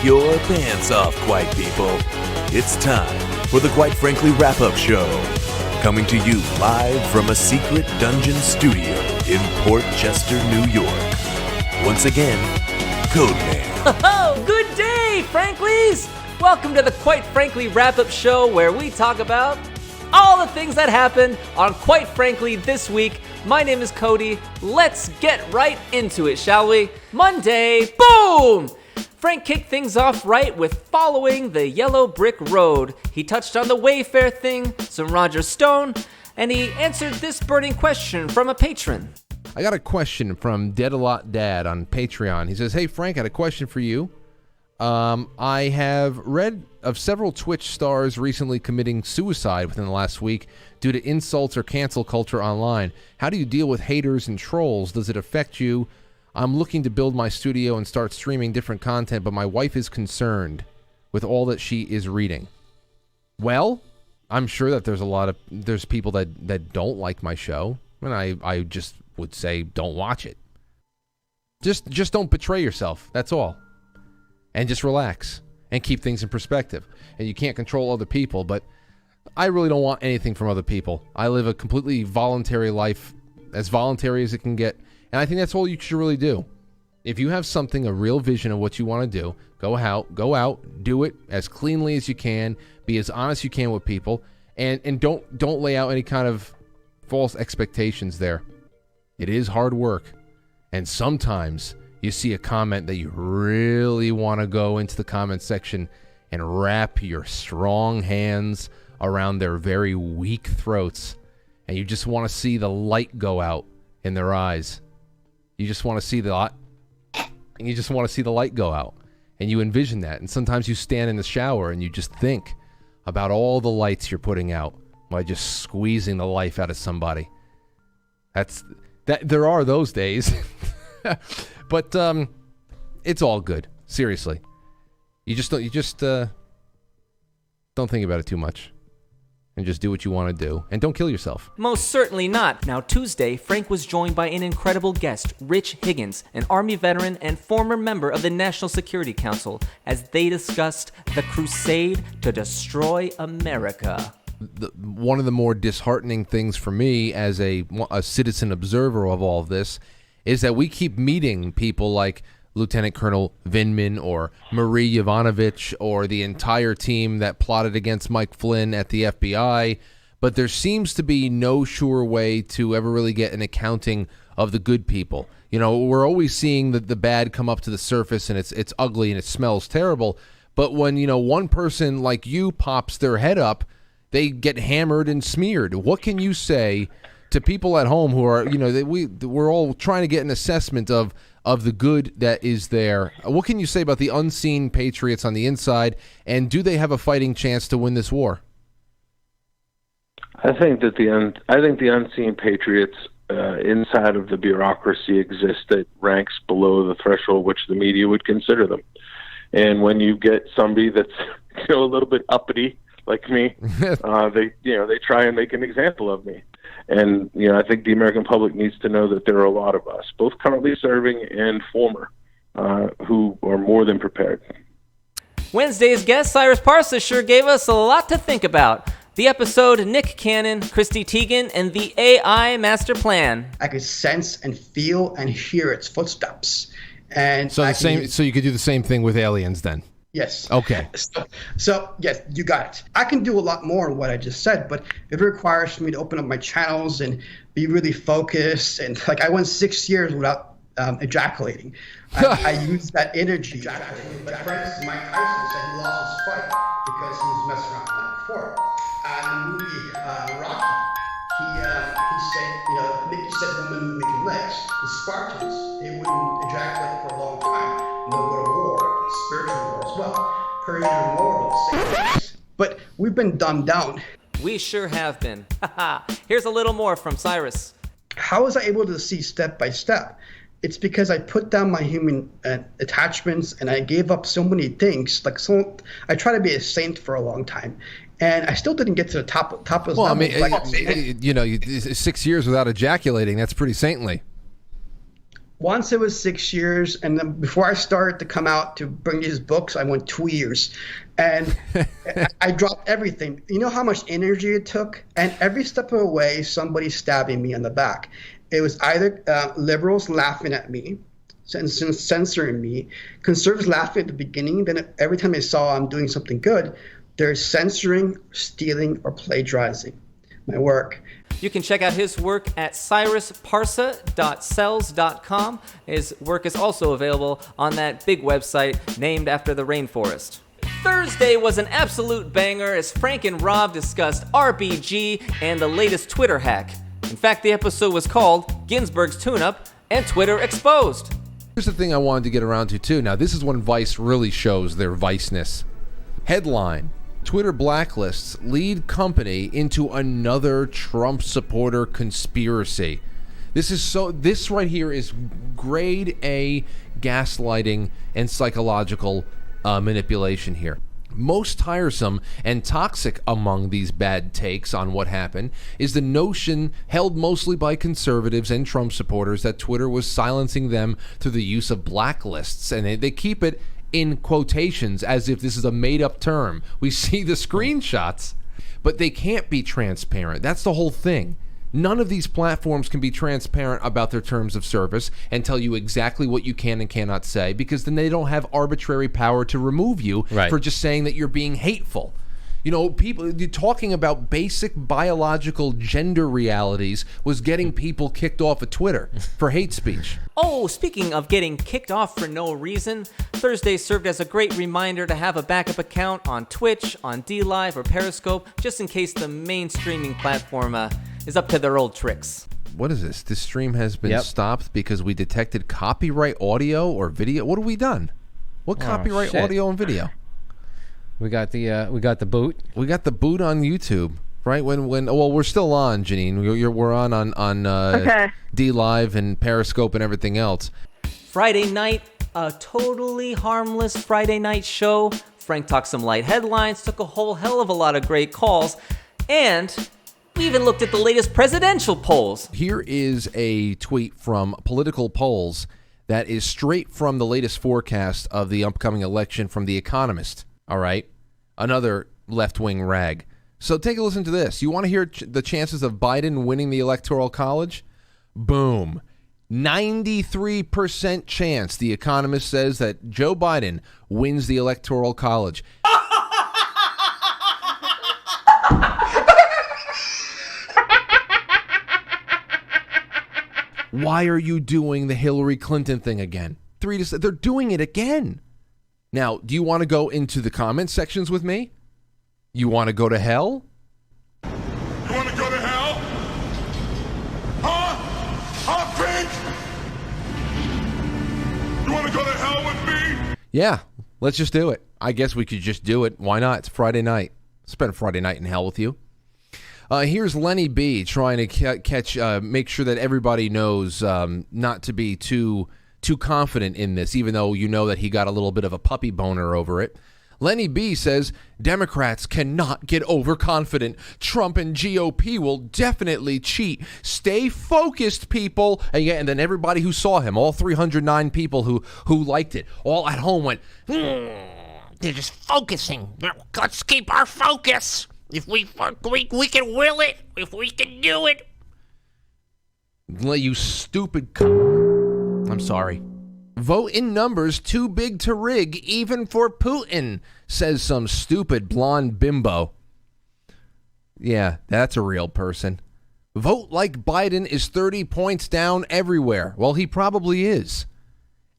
your pants off, Quite People. It's time for the Quite Frankly Wrap-Up Show. Coming to you live from a secret dungeon studio in Port Chester, New York. Once again, Codeman. Oh, good day, Franklies! Welcome to the Quite Frankly Wrap-Up Show, where we talk about all the things that happened on Quite Frankly this week. My name is Cody. Let's get right into it, shall we? Monday, boom! Frank kicked things off right with following the yellow brick road. He touched on the Wayfair thing, some Roger Stone, and he answered this burning question from a patron. I got a question from Dead-A-Lot Dad on Patreon. He says, "Hey Frank, I had a question for you. I have read of several Twitch stars recently committing suicide within the last week due to insults or cancel culture online. How do you deal with haters and trolls? Does it affect you? I'm looking to build my studio and start streaming different content, but my wife is concerned with all that she is reading." Well, I'm sure that there's people that don't like my show, and I just would say don't watch it. Just don't betray yourself. That's all. And just relax and keep things in perspective. And you can't control other people, but I really don't want anything from other people. I live a completely voluntary life, as voluntary as it can get. And I think that's all you should really do. If you have something, a real vision of what you want to do, go out, do it as cleanly as you can, be as honest as you can with people, and don't lay out any kind of false expectations there. It is hard work. And sometimes you see a comment that you really want to go into the comment section and wrap your strong hands around their very weak throats, and you just want to see the light go out in their eyes. You just want to see the light go out, and you envision that. And sometimes you stand in the shower and you just think about all the lights you're putting out by just squeezing the life out of somebody. There are those days, but it's all good. Seriously, you just don't think about it too much. And just do what you want to do. And don't kill yourself. Most certainly not. Now, Tuesday, Frank was joined by an incredible guest, Rich Higgins, an Army veteran and former member of the National Security Council, as they discussed the crusade to destroy America. One of the more disheartening things for me as a citizen observer of all of this is that we keep meeting people like Lieutenant Colonel Vindman or Marie Yovanovitch or the entire team that plotted against Mike Flynn at the FBI, but there seems to be no sure way to ever really get an accounting of the good people. You know, we're always seeing the bad come up to the surface, and it's ugly and it smells terrible, but when, you know, one person like you pops their head up, they get hammered and smeared. What can you say to people at home who are, you know, we're all trying to get an assessment of the good that is there? What can you say about the unseen patriots on the inside, and do they have a fighting chance to win this war? I think that the unseen patriots inside of the bureaucracy exist at ranks below the threshold which the media would consider them. And when you get somebody that's, you know, a little bit uppity like me, they try and make an example of me. And, you know, I think the American public needs to know that there are a lot of us, both currently serving and former, who are more than prepared. Wednesday's guest, Cyrus Parsa, sure gave us a lot to think about. The episode, Nick Cannon, Christy Teigen, and the AI Master Plan. I could sense and feel and hear its footsteps. And so so you could do the same thing with aliens then? Yes. Okay. So, yes, you got it. I can do a lot more than what I just said, but it requires me to open up my channels and be really focused. And like I went 6 years without ejaculating. I used that energy. Ejaculating. But for instance, Mike Tyson said he lost his fight because he was messing around the night before. In the movie Rocky, he said, you know, Mickey said women making legs. The Spartans, they wouldn't ejaculate for a long time, and they'll go to war, spiritual war as well. Persian immortals, same things. But we've been dumbed down. We sure have been. Here's a little more from Cyrus. How was I able to see step by step? It's because I put down my human attachments and I gave up so many things. I tried to be a saint for a long time, and I still didn't get to the top of the Well, level. I mean, you know, 6 years without ejaculating, that's pretty saintly. Once it was 6 years, and then before I started to come out to bring these books, I went 2 years. And I dropped everything. You know how much energy it took? And every step of the way, somebody stabbing me in the back. It was either liberals laughing at me, censoring me, conservatives laughing at the beginning, then every time they saw I'm doing something good, they're censoring, stealing, or plagiarizing my work. You can check out his work at cyrusparsa.cells.com. His work is also available on that big website named after the rainforest. Thursday was an absolute banger as Frank and Rob discussed RBG and the latest Twitter hack. In fact, the episode was called Ginsburg's Tune-Up and Twitter Exposed. Here's the thing I wanted to get around to, too. Now, this is when Vice really shows their Viceness. Headline: Twitter blacklists lead company into another Trump supporter conspiracy. This right here is grade A gaslighting and psychological manipulation here. Most tiresome and toxic among these bad takes on what happened is the notion, held mostly by conservatives and Trump supporters, that Twitter was silencing them through the use of blacklists, and they keep it in quotations as if this is a made-up term. We see the screenshots, but they can't be transparent. That's the whole thing. None of these platforms can be transparent about their terms of service and tell you exactly what you can and cannot say, because then they don't have arbitrary power to remove you for just saying that you're being hateful. You know, people talking about basic biological gender realities was getting people kicked off of Twitter for hate speech. Oh, speaking of getting kicked off for no reason, Thursday served as a great reminder to have a backup account on Twitch, on DLive, or Periscope, just in case the main streaming platform is up to their old tricks. What is this? This stream has been stopped because we detected copyright audio or video. What have we done? What copyright audio and video? We got the boot. We got the boot on YouTube, right? When we're still on, Janine. We're on DLive and Periscope and everything else. Friday night, a totally harmless Friday night show. Frank talked some light headlines, took a whole hell of a lot of great calls, and we even looked at the latest presidential polls. Here is a tweet from Political Polls that is straight from the latest forecast of the upcoming election from The Economist. All right, another left-wing rag. So take a listen to this. You want to hear the chances of Biden winning the Electoral College? Boom. 93% chance, The Economist says, that Joe Biden wins the Electoral College. Why are you doing the Hillary Clinton thing again? They're doing it again. Now, do you want to go into the comment sections with me? You want to go to hell? You want to go to hell? Huh? Frank? You want to go to hell with me? Yeah, let's just do it. I guess we could just do it. Why not? It's Friday night. Spend Friday night in hell with you. Here's Lenny B trying to make sure that everybody knows not to be too confident in this, even though you know that he got a little bit of a puppy boner over it. Lenny B says, Democrats cannot get overconfident. Trump and GOP will definitely cheat. Stay focused, people. And then everybody who saw him, all 309 people who liked it, all at home went, They're just focusing. Let's keep our focus. If we can will it. If we can do it. You stupid I'm sorry. Vote in numbers too big to rig, even for Putin, says some stupid blonde bimbo. Yeah, that's a real person. Vote like Biden is 30 points down everywhere. Well, he probably is.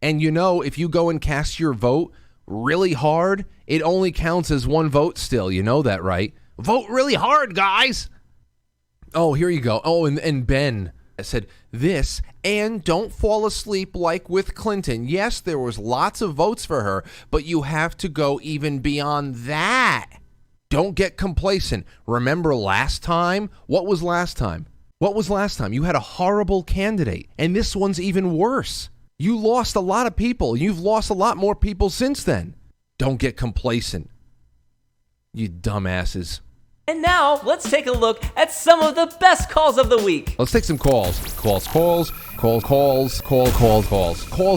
And you know, if you go and cast your vote really hard, it only counts as one vote still. You know that, right? Vote really hard, guys. Oh, here you go. Oh, and Ben said this, and don't fall asleep like with Clinton. Yes, there was lots of votes for her, but you have to go even beyond that. Don't get complacent. Remember last time? What was last time? You had a horrible candidate, and this one's even worse. You lost a lot of people. You've lost a lot more people since then. Don't get complacent. You dumbasses. And now, let's take a look at some of the best calls of the week. Let's take some calls. Calls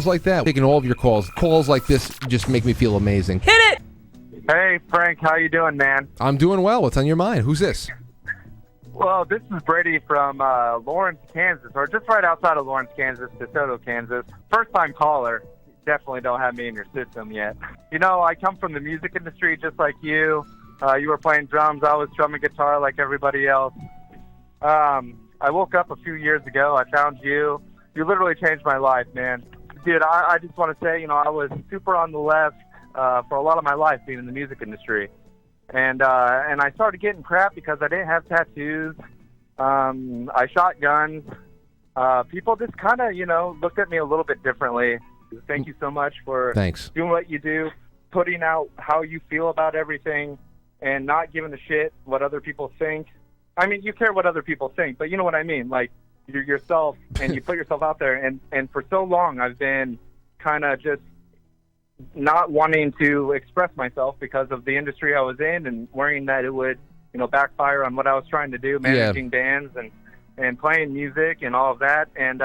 like that. Taking all of your calls. Calls like this just make me feel amazing. Hit it! Hey, Frank, how you doing, man? I'm doing well. What's on your mind? Who's this? Well, this is Brady from Lawrence, Kansas, or just right outside of Lawrence, Kansas, DeSoto, Kansas. First-time caller. Definitely don't have me in your system yet. You know, I come from the music industry just like you. You were playing drums. I was strumming guitar like everybody else. I woke up a few years ago. I found you. You literally changed my life, man. Dude, I just want to say, you know, I was super on the left for a lot of my life being in the music industry. And I started getting crap because I didn't have tattoos. I shot guns. People just kind of, you know, looked at me a little bit differently. Thank you so much for doing what you do, putting out how you feel about everything, and not giving a shit what other people think. I mean, you care what other people think, but you know what I mean? Like, you're yourself, and you put yourself out there. And for so long, I've been kind of just not wanting to express myself because of the industry I was in and worrying that it would, you know, backfire on what I was trying to do, managing bands and playing music and all of that. And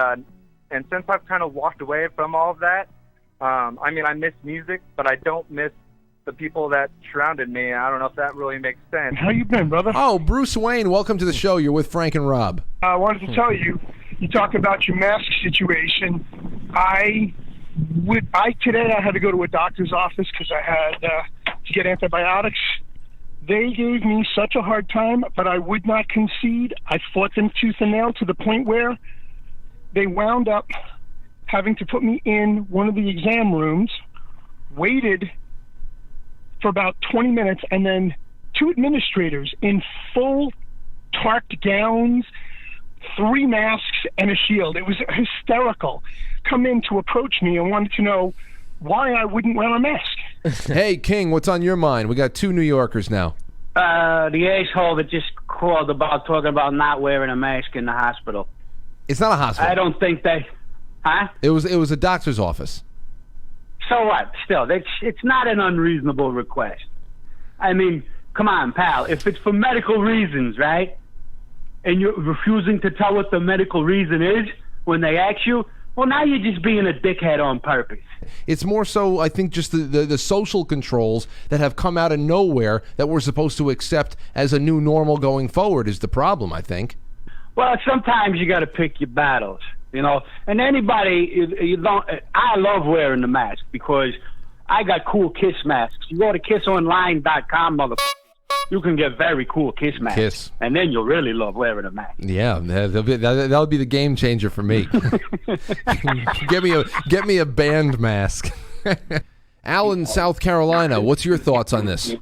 since I've kind of walked away from all of that, I mean, I miss music, but I don't miss the people that surrounded me. I don't know if that really makes sense. How you been, brother? Oh, Bruce Wayne, welcome to the show. You're with Frank and Rob. I wanted to tell you, you talk about your mask situation. Today I had to go to a doctor's office because I had to get antibiotics. They gave me such a hard time, but I would not concede. I fought them tooth and nail to the point where they wound up having to put me in one of the exam rooms, waited for about 20 minutes, and then two administrators in full tarped gowns, 3 masks, and a shield. It was hysterical. Come in to approach me and wanted to know why I wouldn't wear a mask. Hey, King, what's on your mind? We got 2 New Yorkers now. The asshole that just called about talking about not wearing a mask in the hospital. It's not a hospital. I don't think they... Huh? It was a doctor's office. So what? Still, it's not an unreasonable request. I mean, come on, pal. If it's for medical reasons, right? And you're refusing to tell what the medical reason is when they ask you, well, now you're just being a dickhead on purpose. It's more so, I think, just the social controls that have come out of nowhere that we're supposed to accept as a new normal going forward is the problem, I think. Well, sometimes you got to pick your battles, you know. And anybody, I love wearing the mask because I got cool Kiss masks. You go to kissonline.com, motherfucker. You can get very cool Kiss masks. Kiss. And then you'll really love wearing a mask. Yeah, that'll be the game changer for me. Get me a band mask. Al in South Carolina, what's your thoughts on this?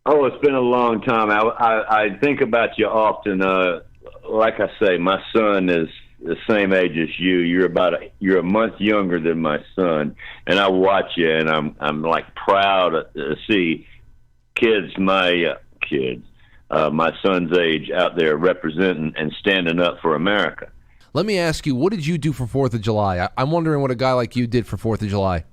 Oh, it's been a long time. I think about you often. Like I say, my son is the same age as you. You're a month younger than my son, and I watch you, and I'm like proud to see my son's age out there representing and standing up for America. Let me ask you, what did you do for 4th of July? I'm wondering what a guy like you did for 4th of July.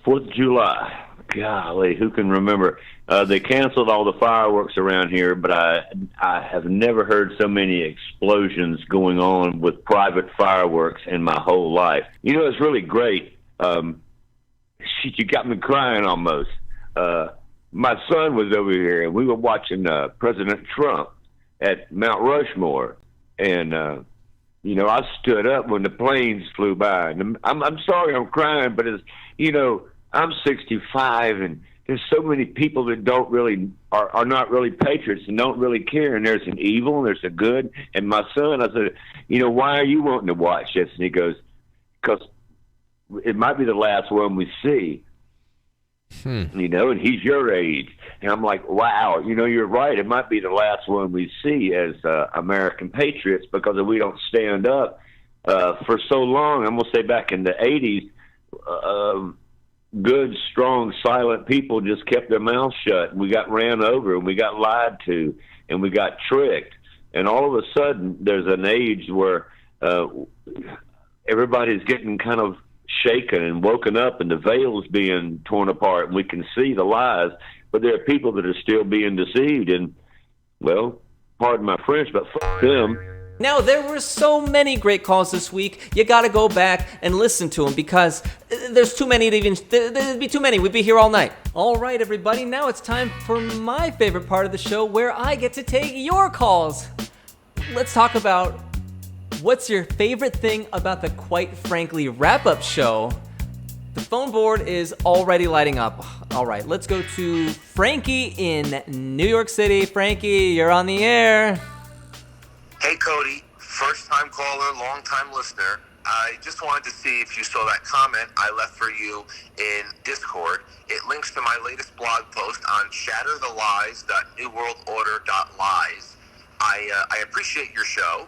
4th of July. Golly, who can remember? They canceled all the fireworks around here, but I have never heard so many explosions going on with private fireworks in my whole life. You know, it's really great. Shit, you got me crying almost. My son was over here, and we were watching President Trump at Mount Rushmore, and you know, I stood up when the planes flew by. And I'm sorry, I'm crying, but it's, you know, I'm 65, and there's so many people that don't really are not really patriots and don't really care. And there's an evil, and there's a good. And my son, I said, you know, why are you wanting to watch this? And he goes, because it might be the last one we see. You know, and he's your age. And I'm like, wow, you know, you're right. It might be the last one we see as American patriots, because if we don't stand up for so long, I'm going to say back in the 80s, good, strong, silent people just kept their mouths shut. And we got ran over, and we got lied to, and we got tricked. And all of a sudden, there's an age where everybody's getting kind of shaken and woken up, and the veil's being torn apart, and we can see the lies, but there are people that are still being deceived. And well, pardon my French, but fuck them. Now, there were so many great calls this week. You gotta go back and listen to them because there's too many to even... There'd be too many. We'd be here all night. All right, everybody. Now it's time for my favorite part of the show where I get to take your calls. Let's talk about what's your favorite thing about the Quite Frankly Wrap-Up Show. The phone board is already lighting up. All right, let's go to Frankie in New York City. Frankie, you're on the air. Hey, Cody, first-time caller, long-time listener. I just wanted to see if you saw that comment I left for you in Discord. It links to my latest blog post on shatterthelies.newworldorder.lies. I appreciate your show.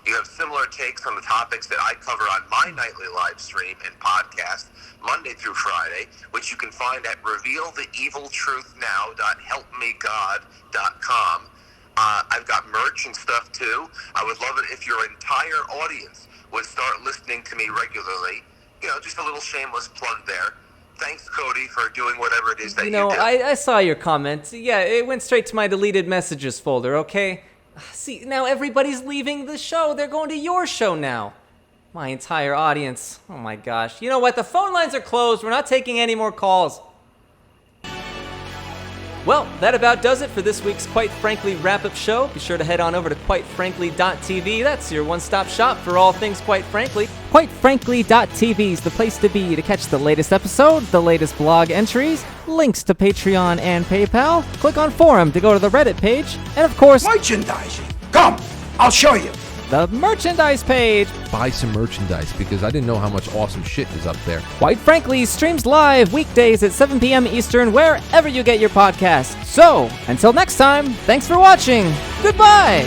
You have similar takes on the topics that I cover on my nightly live stream and podcast, Monday through Friday, which you can find at revealtheeviltruthnow.helpmegod.com. I've got merch and stuff too. I would love it if your entire audience would start listening to me regularly. You know, just a little shameless plug there. Thanks, Cody, for doing whatever it is that you do. I saw your comment. Yeah, it went straight to my deleted messages folder, okay? See, now everybody's leaving the show. They're going to your show now. My entire audience. Oh my gosh. You know what? The phone lines are closed. We're not taking any more calls. Well, that about does it for this week's Quite Frankly Wrap-Up Show. Be sure to head on over to quitefrankly.tv. That's your one-stop shop for all things Quite Frankly. QuiteFrankly.tv is the place to be to catch the latest episode, the latest blog entries, links to Patreon and PayPal. Click on Forum to go to the Reddit page, and of course... merchandising! Come, I'll show you! The merchandise page! Buy some merchandise because I didn't know how much awesome shit is up there. Quite Frankly streams live weekdays at 7 p.m. Eastern wherever you get your podcasts. So, until next time, thanks for watching. Goodbye!